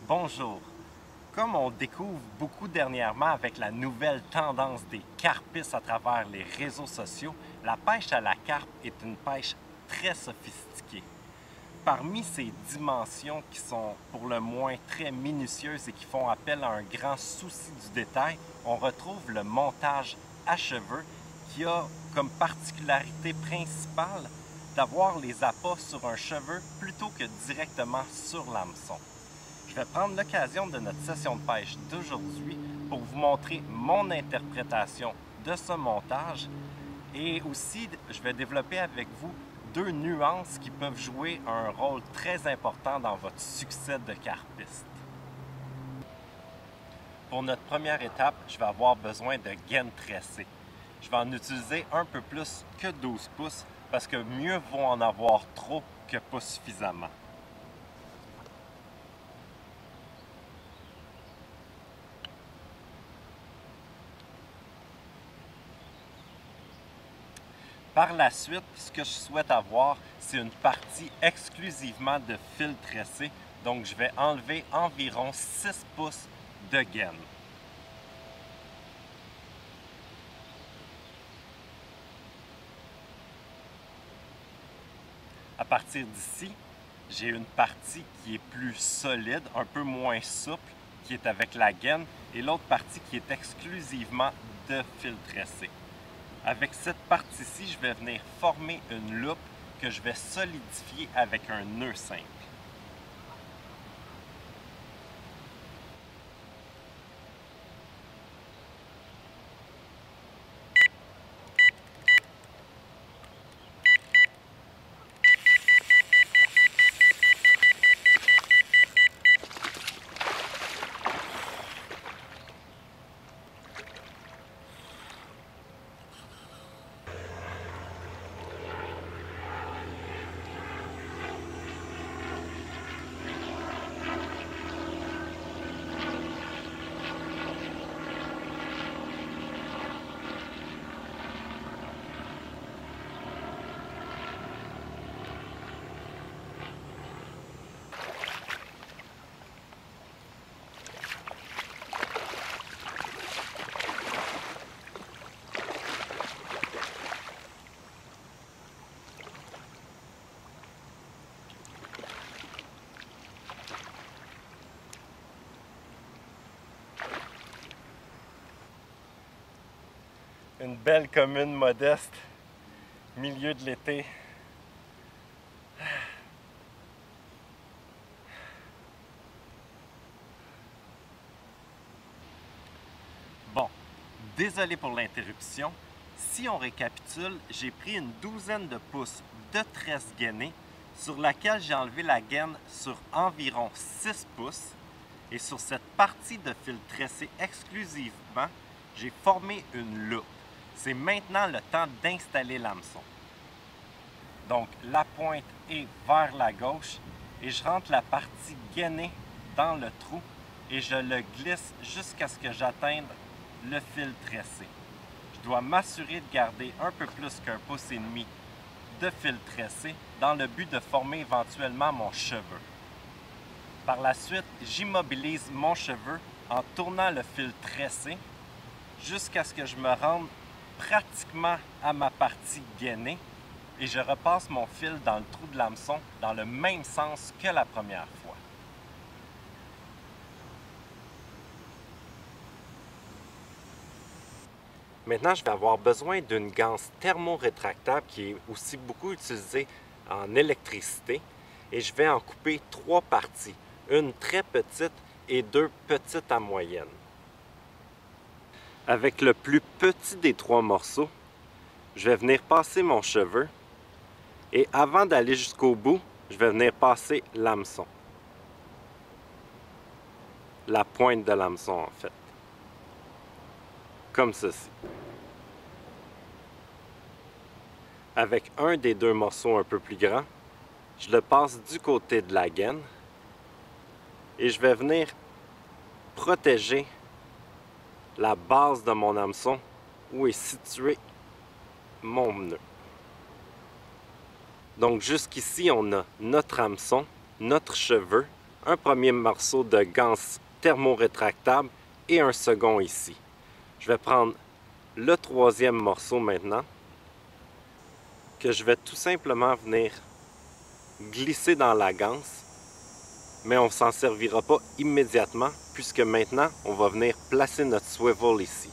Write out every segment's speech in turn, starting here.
Bonjour! Comme on découvre beaucoup dernièrement avec la nouvelle tendance des carpistes à travers les réseaux sociaux, la pêche à la carpe est une pêche très sophistiquée. Parmi ces dimensions qui sont pour le moins très minutieuses et qui font appel à un grand souci du détail, on retrouve le montage à cheveux qui a comme particularité principale d'avoir les appâts sur un cheveu plutôt que directement sur l'hameçon. Je vais prendre l'occasion de notre session de pêche d'aujourd'hui pour vous montrer mon interprétation de ce montage et aussi je vais développer avec vous deux nuances qui peuvent jouer un rôle très important dans votre succès de carpiste. Pour notre première étape, je vais avoir besoin de gaines tressées. Je vais en utiliser un peu plus que 12 pouces parce que mieux vaut en avoir trop que pas suffisamment. Par la suite, ce que je souhaite avoir, c'est une partie exclusivement de fil tressé. Donc, je vais enlever environ 6 pouces de gaine. À partir d'ici, j'ai une partie qui est plus solide, un peu moins souple, qui est avec la gaine, et l'autre partie qui est exclusivement de fil tressé. Avec cette partie-ci, je vais venir former une loupe que je vais solidifier avec un nœud simple. Une belle commune modeste, milieu de l'été. Bon, désolé pour l'interruption. Si on récapitule, j'ai pris une douzaine de pouces de tresse gainée sur laquelle j'ai enlevé la gaine sur environ 6 pouces. Et sur cette partie de fil tressé exclusivement, j'ai formé une loupe. C'est maintenant le temps d'installer l'hameçon. Donc la pointe est vers la gauche et je rentre la partie gainée dans le trou et je le glisse jusqu'à ce que j'atteigne le fil tressé. Je dois m'assurer de garder un peu plus qu'un pouce et demi de fil tressé dans le but de former éventuellement mon cheveu. Par la suite, j'immobilise mon cheveu en tournant le fil tressé jusqu'à ce que je me rende pratiquement à ma partie gainée et je repasse mon fil dans le trou de l'hameçon dans le même sens que la première fois. Maintenant, je vais avoir besoin d'une ganse thermorétractable qui est aussi beaucoup utilisée en électricité et je vais en couper 3 parties, une très petite et 2 petites à moyenne. Avec le plus petit des 3 morceaux, je vais venir passer mon cheveu et avant d'aller jusqu'au bout, je vais venir passer l'hameçon. La pointe de l'hameçon en fait. Comme ceci. Avec un des 2 morceaux un peu plus grand, je le passe du côté de la gaine et je vais venir protéger la base de mon hameçon où est situé mon nœud. Donc jusqu'ici, on a notre hameçon, notre cheveu un premier morceau de ganse thermorétractable et un second ici. Je vais prendre le troisième morceau maintenant, que je vais tout simplement venir glisser dans la ganse, mais on ne s'en servira pas immédiatement puisque maintenant on va venir placer notre swivel ici.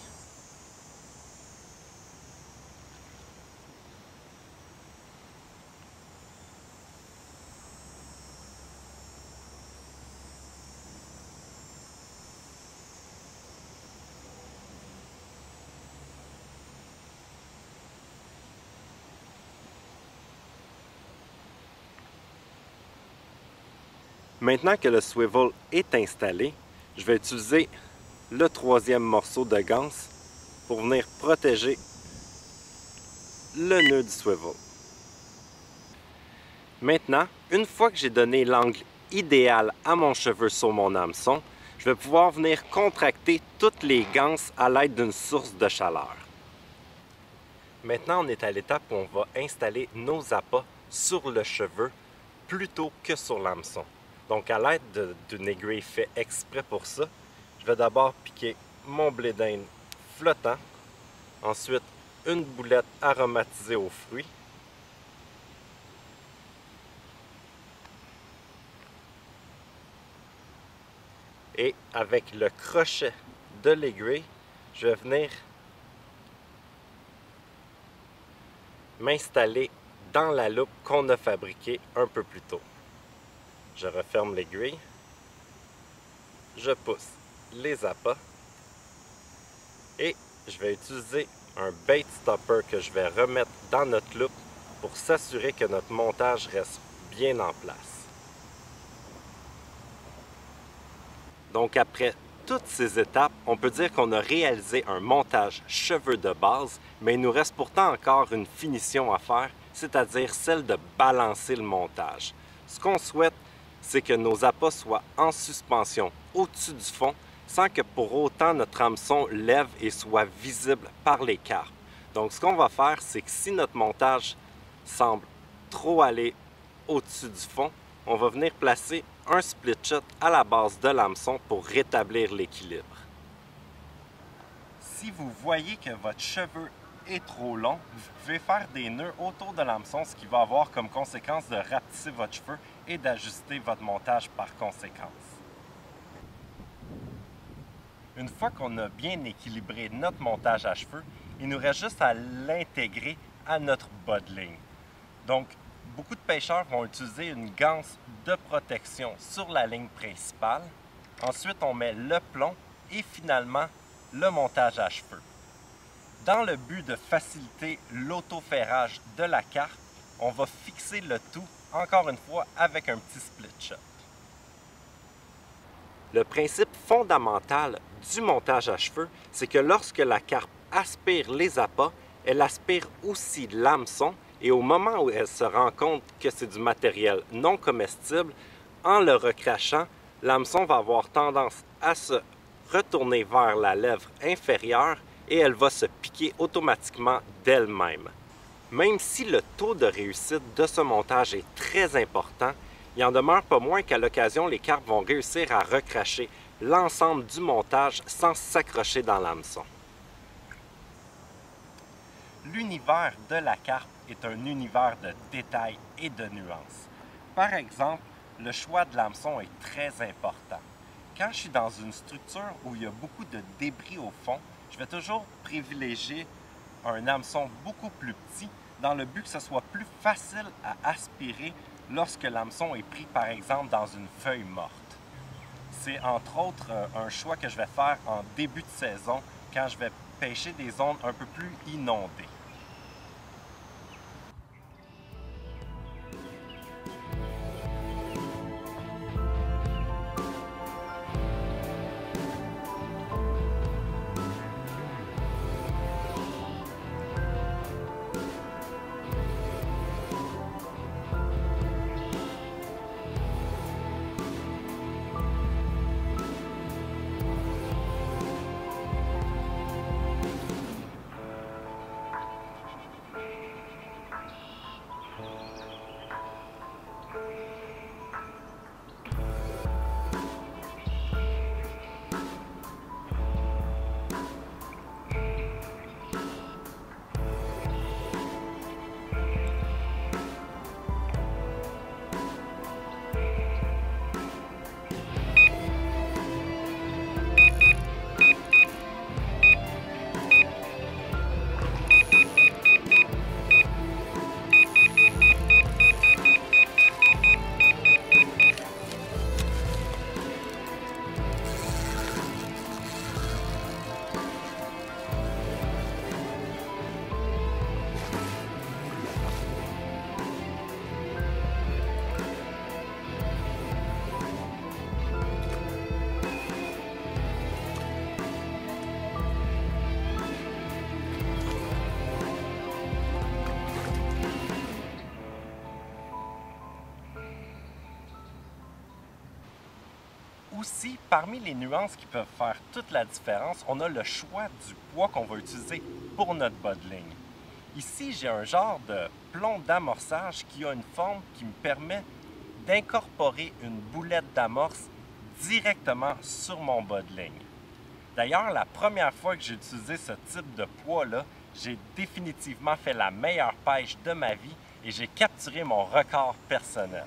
Maintenant que le swivel est installé, je vais utiliser le troisième morceau de ganse pour venir protéger le nœud du swivel. Maintenant, une fois que j'ai donné l'angle idéal à mon cheveu sur mon hameçon, je vais pouvoir venir contracter toutes les ganses à l'aide d'une source de chaleur. Maintenant, on est à l'étape où on va installer nos appâts sur le cheveu plutôt que sur l'hameçon. Donc, à l'aide d'une aiguille faite exprès pour ça, je vais d'abord piquer mon blé d'Inde flottant, ensuite une boulette aromatisée aux fruits, et avec le crochet de l'aiguille, je vais venir m'installer dans la loupe qu'on a fabriquée un peu plus tôt. Je referme l'aiguille, je pousse les appâts et je vais utiliser un bait stopper que je vais remettre dans notre loupe pour s'assurer que notre montage reste bien en place. Donc après toutes ces étapes, on peut dire qu'on a réalisé un montage cheveux de base, mais il nous reste pourtant encore une finition à faire, c'est-à-dire celle de balancer le montage. Ce qu'on souhaite, c'est que nos appâts soient en suspension au-dessus du fond, sans que pour autant notre hameçon lève et soit visible par les carpes. Donc ce qu'on va faire, c'est que si notre montage semble trop aller au-dessus du fond, on va venir placer un split shot à la base de l'hameçon pour rétablir l'équilibre. Si vous voyez que votre cheveu est trop long, vous pouvez faire des nœuds autour de l'hameçon, ce qui va avoir comme conséquence de rapetisser votre cheveu et d'ajuster votre montage par conséquence. Une fois qu'on a bien équilibré notre montage à cheveux, il nous reste juste à l'intégrer à notre bas de ligne. Donc, beaucoup de pêcheurs vont utiliser une ganse de protection sur la ligne principale. Ensuite, on met le plomb et finalement le montage à cheveux. Dans le but de faciliter l'autoferrage de la carpe, on va fixer le tout, encore une fois, avec un petit split shot. Le principe fondamental du montage à cheveux, c'est que lorsque la carpe aspire les appâts, elle aspire aussi l'hameçon et au moment où elle se rend compte que c'est du matériel non comestible, en le recrachant, l'hameçon va avoir tendance à se retourner vers la lèvre inférieure et elle va se piquer automatiquement d'elle-même. Même si le taux de réussite de ce montage est très important, il n'en demeure pas moins qu'à l'occasion, les carpes vont réussir à recracher l'ensemble du montage sans s'accrocher dans l'hameçon. L'univers de la carpe est un univers de détails et de nuances. Par exemple, le choix de l'hameçon est très important. Quand je suis dans une structure où il y a beaucoup de débris au fond, je vais toujours privilégier un hameçon beaucoup plus petit dans le but que ce soit plus facile à aspirer lorsque l'hameçon est pris par exemple dans une feuille morte. C'est entre autres un choix que je vais faire en début de saison quand je vais pêcher des zones un peu plus inondées. Aussi, parmi les nuances qui peuvent faire toute la différence, on a le choix du poids qu'on va utiliser pour notre bas de ligne. Ici, j'ai un genre de plomb d'amorçage qui a une forme qui me permet d'incorporer une boulette d'amorce directement sur mon bas de ligne. D'ailleurs, la première fois que j'ai utilisé ce type de poids-là, j'ai définitivement fait la meilleure pêche de ma vie et j'ai capturé mon record personnel.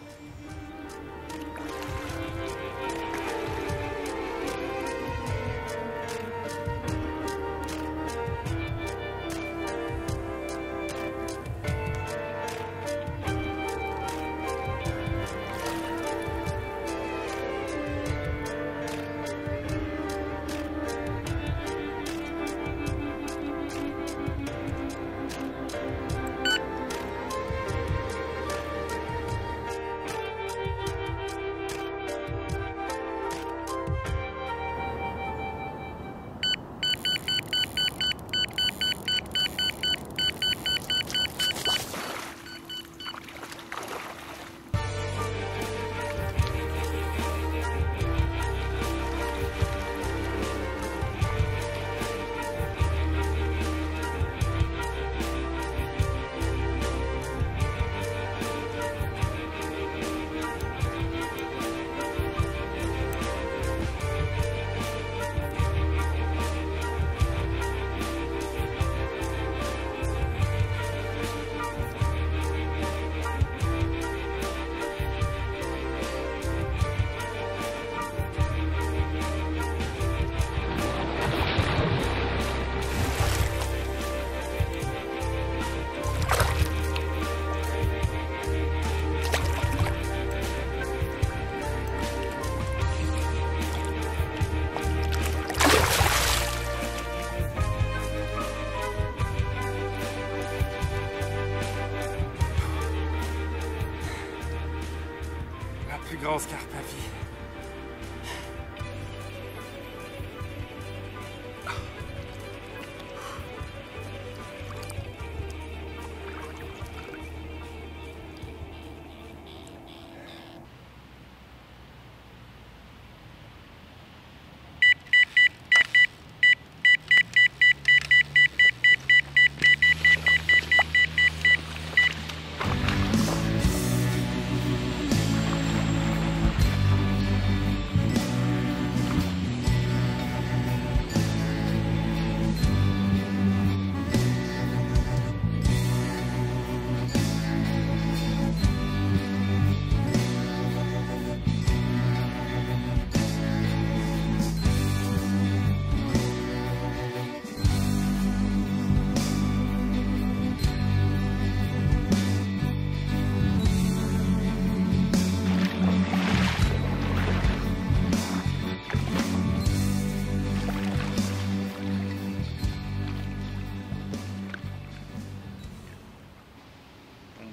Plus grosse carpe à vie.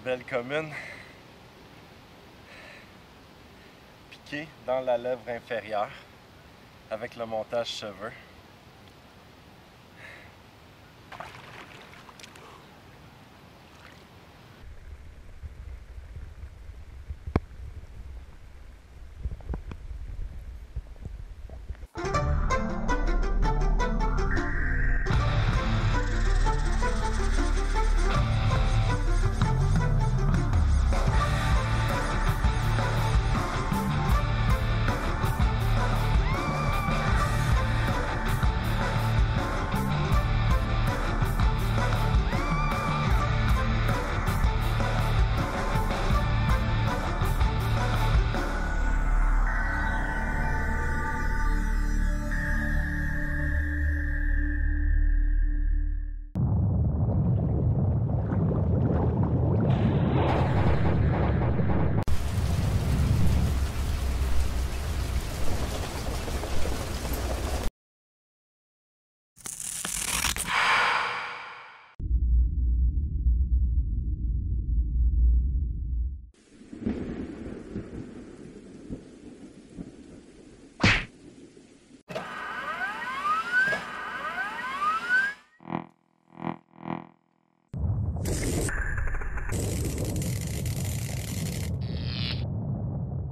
Belle commune, piquée dans la lèvre inférieure avec le montage cheveux.